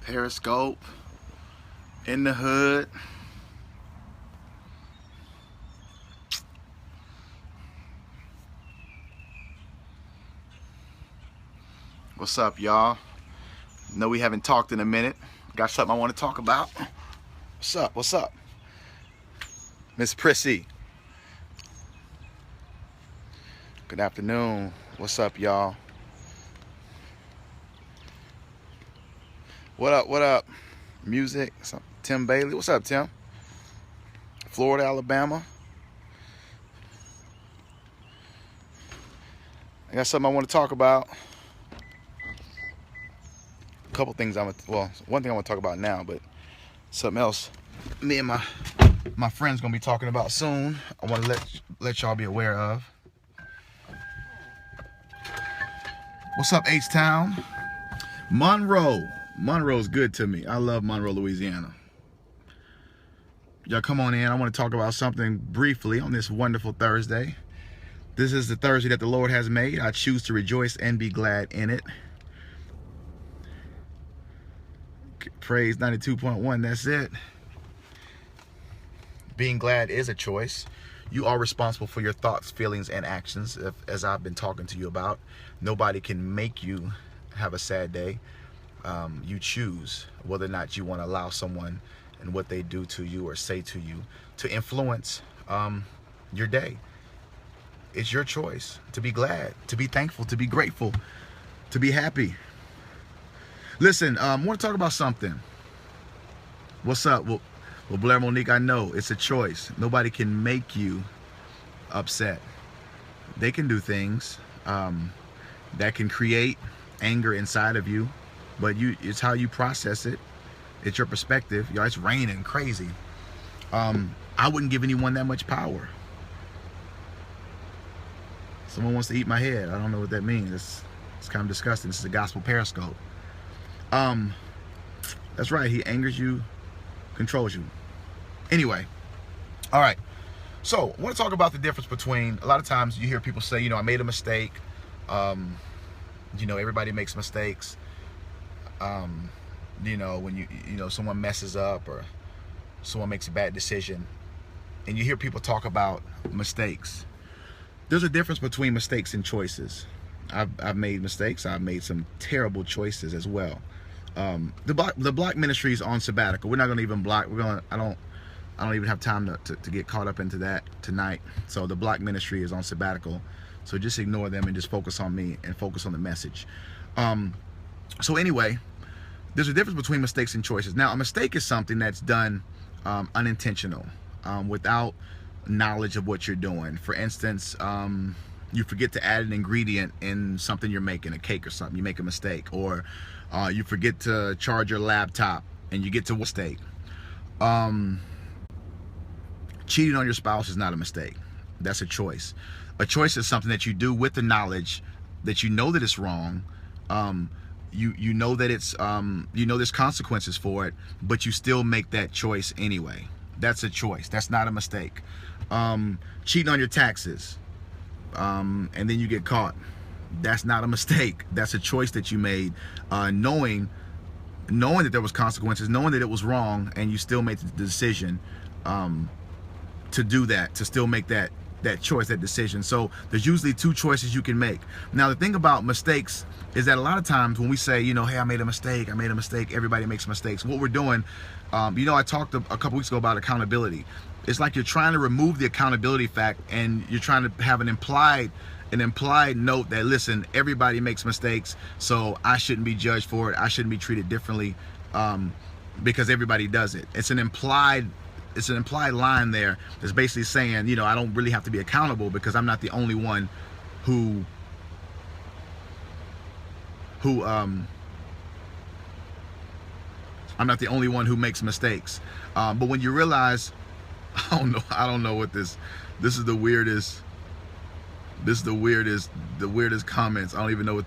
Periscope in the hood. What's up, y'all? Know we haven't talked in a minute. Got something I want to talk about. What's up? What's up? Miss Prissy. Good afternoon. What's up, y'all? What up? What up? Music. Tim Bailey. What's up, Tim? Florida, Alabama. I got something I want to talk about. A couple things one thing I want to talk about now, but something else me and my friend's gonna be talking about soon. I want to let y'all be aware of. What's up, H-Town? Monroe's good to me. I love Monroe, Louisiana. Y'all come on in. I want to talk about something briefly on this wonderful Thursday. This is the Thursday that the Lord has made. I choose to rejoice and be glad in it. Praise 92.1, that's it. Being glad is a choice. You are responsible for your thoughts, feelings, and actions, as I've been talking to you about. Nobody can make you have a sad day. You choose whether or not you want to allow someone and what they do to you or say to you to influence your day. It's your choice to be glad, to be thankful, to be grateful, to be happy. Listen, I want to talk about something. What's up? Well, Blair Monique, I know it's a choice. Nobody can make you upset. They can do things that can create anger inside of you, but it's how you process it. It's your perspective. Y'all, it's raining crazy. I wouldn't give anyone that much power. Someone wants to eat my head. I don't know what that means. It's kind of disgusting. This is a gospel periscope. That's right. He angers you, controls you. Anyway, all right. So I want to talk about the difference between, a lot of times you hear people say, I made a mistake. Everybody makes mistakes. When someone messes up or someone makes a bad decision, and you hear people talk about mistakes. There's a difference between mistakes and choices. I've made mistakes. I've made some terrible choices as well. The block ministry is on sabbatical. We're not going to even block. I don't even have time to get caught up into that tonight. So the block ministry is on sabbatical. So just ignore them and just focus on me and focus on the message. So anyway, there's a difference between mistakes and choices. Now, a mistake is something that's done unintentional, without knowledge of what you're doing. For instance, you forget to add an ingredient in something you're making, a cake or something. You make a mistake. Or you forget to charge your laptop and you get to a mistake. Cheating on your spouse is not a mistake. That's a choice. A choice is something that you do with the knowledge that you know that it's wrong. You know that it's there's consequences for it, but you still make that choice anyway. That's a choice. That's not a mistake. Cheating on your taxes, and then you get caught. That's not a mistake. That's a choice that you made, knowing that there was consequences, knowing that it was wrong, and you still made the decision to do that, to still make that choice, that decision. So there's usually two choices you can make. Now, the thing about mistakes is that a lot of times when we say, hey, I made a mistake, everybody makes mistakes. What we're doing, I talked a couple weeks ago about accountability. It's like you're trying to remove the accountability fact, and you're trying to have an implied note that, listen, everybody makes mistakes, so I shouldn't be judged for it. I shouldn't be treated differently because everybody does it. It's an implied line there that's basically saying, I don't really have to be accountable because I'm not the only one who makes mistakes. But when you realize, I don't know what this is the weirdest comments. I don't even know what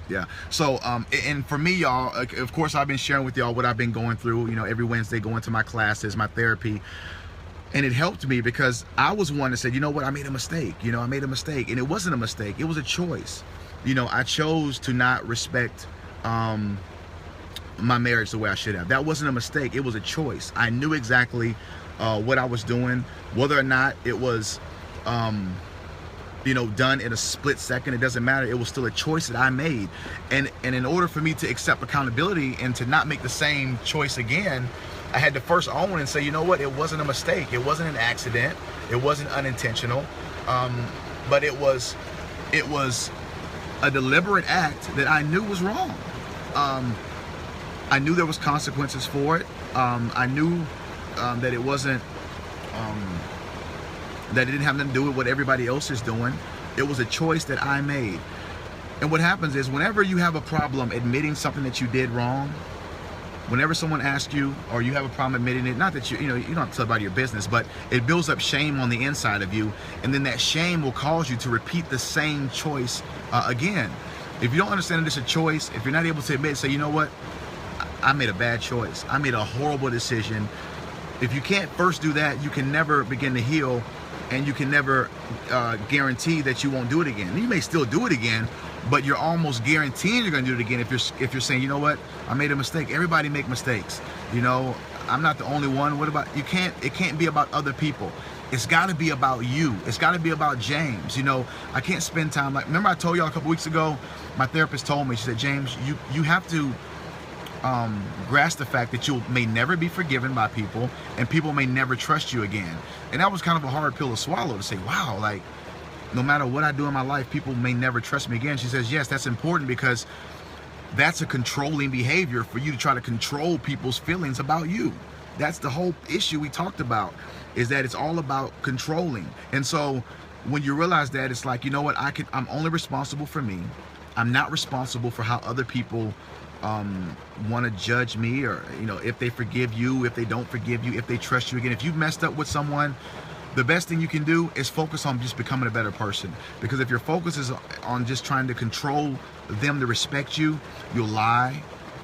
yeah. So, and for me, y'all, of course, I've been sharing with y'all what I've been going through, every Wednesday, going to my classes, my therapy. And it helped me because I was one that said, I made a mistake. And it wasn't a mistake. It was a choice. I chose to not respect my marriage the way I should have. That wasn't a mistake. It was a choice. I knew exactly what I was doing, whether or not it was done in a split second. It doesn't matter. It was still a choice that I made. And in order for me to accept accountability and to not make the same choice again, I had to first own and say, you know what, it wasn't a mistake. It wasn't an accident. It wasn't unintentional. But it was a deliberate act that I knew was wrong. I knew there was consequences for it. I knew that it wasn't, that it didn't have nothing to do with what everybody else is doing. It was a choice that I made. And what happens is, whenever you have a problem admitting something that you did wrong, whenever someone asks you, or you have a problem admitting it, not that you don't have to tell about your business, but it builds up shame on the inside of you, and then that shame will cause you to repeat the same choice again. If you don't understand that it's a choice, if you're not able to admit, say, you know what, I made a bad choice. I made a horrible decision. If you can't first do that, you can never begin to heal, and you can never guarantee that you won't do it again. You may still do it again, but you're almost guaranteeing you're going to do it again if you're saying, you know what, I made a mistake. Everybody make mistakes. I'm not the only one. What about you? It can't be about other people. It's got to be about you. It's got to be about James. I can't spend time remember I told y'all a couple weeks ago, my therapist told me, she said, James, you have to grasp the fact that you may never be forgiven by people, and people may never trust you again. And that was kind of a hard pill to swallow, to say, wow, no matter what I do in my life, people may never trust me again. She says, yes, that's important, because that's a controlling behavior for you to try to control people's feelings about you. That's the whole issue we talked about, is that it's all about controlling. And so when you realize that, it's like, you know what, I'm only responsible for me. I'm not responsible for how other people want to judge me, or if they forgive you, if they don't forgive you, if they trust you again. If you've messed up with someone, the best thing you can do is focus on just becoming a better person. Because if your focus is on just trying to control them to respect you, you'll lie,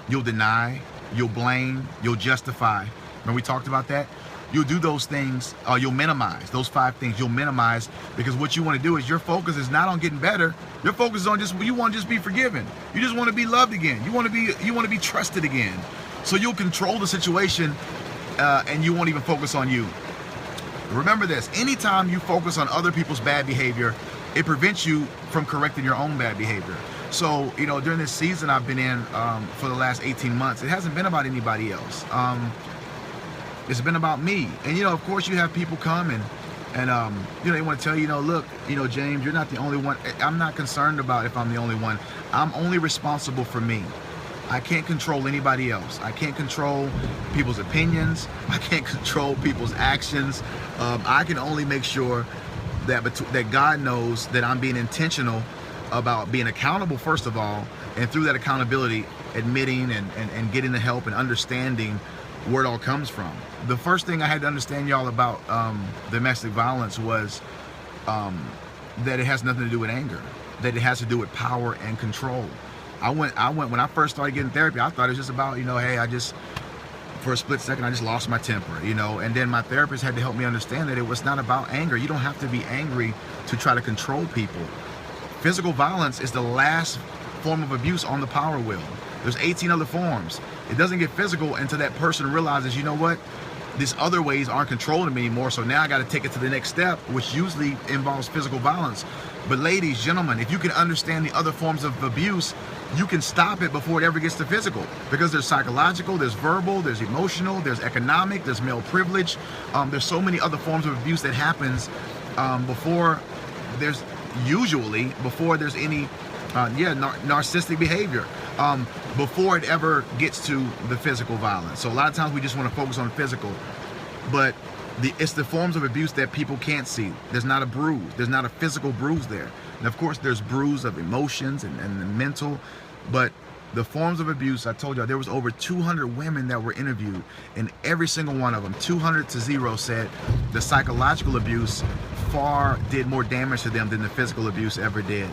you'll deny, you'll blame, you'll justify. Remember we talked about that? You'll do those things, you'll minimize those 5 things. You'll minimize, because what you want to do is, your focus is not on getting better. Your focus is on you want to just be forgiven. You just want to be loved again. You want to be trusted again. So you'll control the situation, and you won't even focus on you. Remember this: anytime you focus on other people's bad behavior, it prevents you from correcting your own bad behavior. So during this season I've been in for the last 18 months, it hasn't been about anybody else. It's been about me. And of course you have people come and they want to tell you, look, James, you're not the only one. I'm not concerned about if I'm the only one. I'm only responsible for me. I can't control anybody else. I can't control people's opinions. I can't control people's actions. I can only make sure that God knows that I'm being intentional about being accountable, first of all, and through that accountability, admitting and getting the help and understanding where it all comes from. The first thing I had to understand, y'all, about domestic violence was that it has nothing to do with anger, that it has to do with power and control. I went when I first started getting therapy, I thought it was just about, hey, for a split second, I just lost my temper, and then my therapist had to help me understand that it was not about anger. You don't have to be angry to try to control people. Physical violence is the last form of abuse on the power wheel. There's 18 other forms. It doesn't get physical until that person realizes, you know what, these other ways aren't controlling me anymore, so now I got to take it to the next step, which usually involves physical violence. But ladies, gentlemen, if you can understand the other forms of abuse, you can stop it before it ever gets to physical, because there's psychological, there's verbal, there's emotional, there's economic, there's male privilege. There's so many other forms of abuse that happens before there's any narcissistic behavior, before it ever gets to the physical violence. So a lot of times we just want to focus on physical, but it's the forms of abuse that people can't see. There's not a bruise. There's not a physical bruise there. And of course there's bruise of emotions and the mental, but the forms of abuse, I told you, there was over 200 women that were interviewed, and every single one of them, 200 to 0, said the psychological abuse did more damage to them than the physical abuse ever did.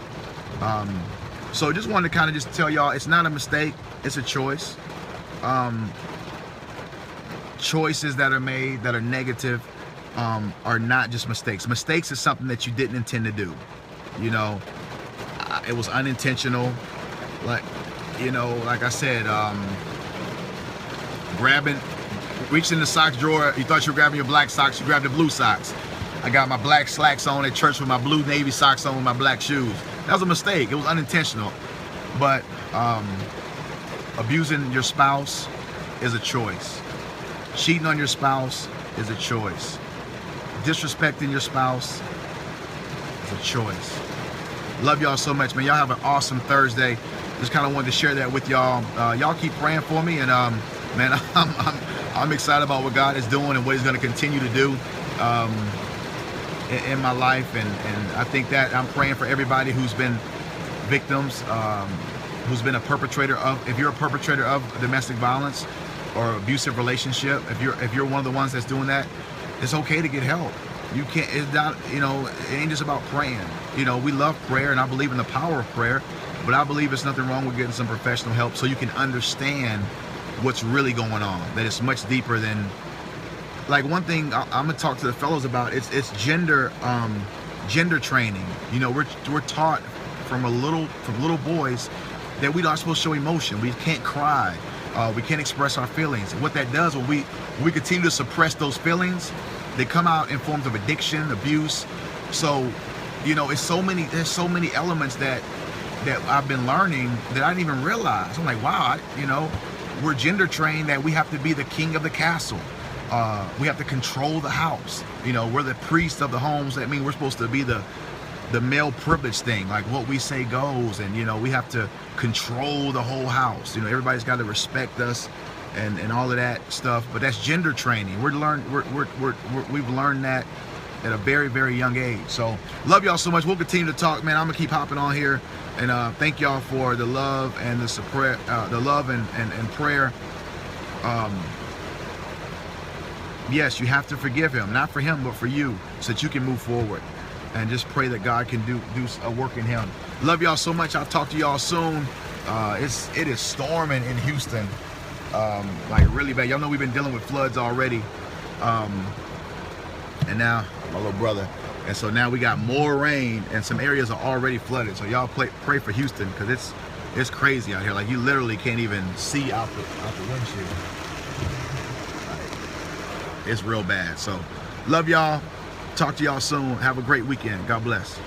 So just wanted to kind of just tell y'all, it's not a mistake, it's a choice. Choices that are made that are negative are not just mistakes. Mistakes is something that you didn't intend to do. It was unintentional. Like you know, like I said, reaching in the socks drawer. You thought you were grabbing your black socks, you grabbed the blue socks. I got my black slacks on at church with my blue Navy socks on with my black shoes. That was a mistake. It was unintentional. But abusing your spouse is a choice. Cheating on your spouse is a choice. Disrespecting your spouse is a choice. Love y'all so much, man. Y'all have an awesome Thursday. Just kind of wanted to share that with y'all. Y'all keep praying for me, and man, I'm excited about what God is doing and what He's going to continue to do in my life. And I think that I'm praying for everybody who's been victims, who's been a perpetrator of. If you're a perpetrator of domestic violence or abusive relationship, if you're one of the ones that's doing that, it's okay to get help. You can't. It's not. You know, it ain't just about praying. You know, we love prayer, and I believe in the power of prayer. But I believe there's nothing wrong with getting some professional help so you can understand what's really going on. That it's much deeper than, like, one thing I'm gonna talk to the fellows about. It's gender training. You know, we're taught from little boys that we're not supposed to show emotion. We can't cry. We can't express our feelings. And what that does when we continue to suppress those feelings, they come out in forms of addiction, abuse. So, you know, there's so many elements that I've been learning that I didn't even realize. I'm like, wow, you know, we're gender trained that we have to be the king of the castle. We have to control the house. You know, we're the priest of the homes. That means we're supposed to be the male privilege thing, like what we say goes, and you know, we have to control the whole house. You know, everybody's got to respect us and all of that stuff. But that's gender training. We've learned that at a very, very young age. So love y'all so much. We'll continue to talk, man. I'm gonna keep hopping on here, and thank y'all for the love and the support, the love and prayer. Yes, you have to forgive him, not for him, but for you, so that you can move forward. And just pray that God can do a work in him. Love y'all so much. I'll talk to y'all soon. It is storming in Houston, like really bad. Y'all know we've been dealing with floods already, and now my little brother. And so now we got more rain, and some areas are already flooded. So y'all pray for Houston, because it's crazy out here. Like, you literally can't even see out the windshield. Like, it's real bad. So love y'all. Talk to y'all soon. Have a great weekend. God bless.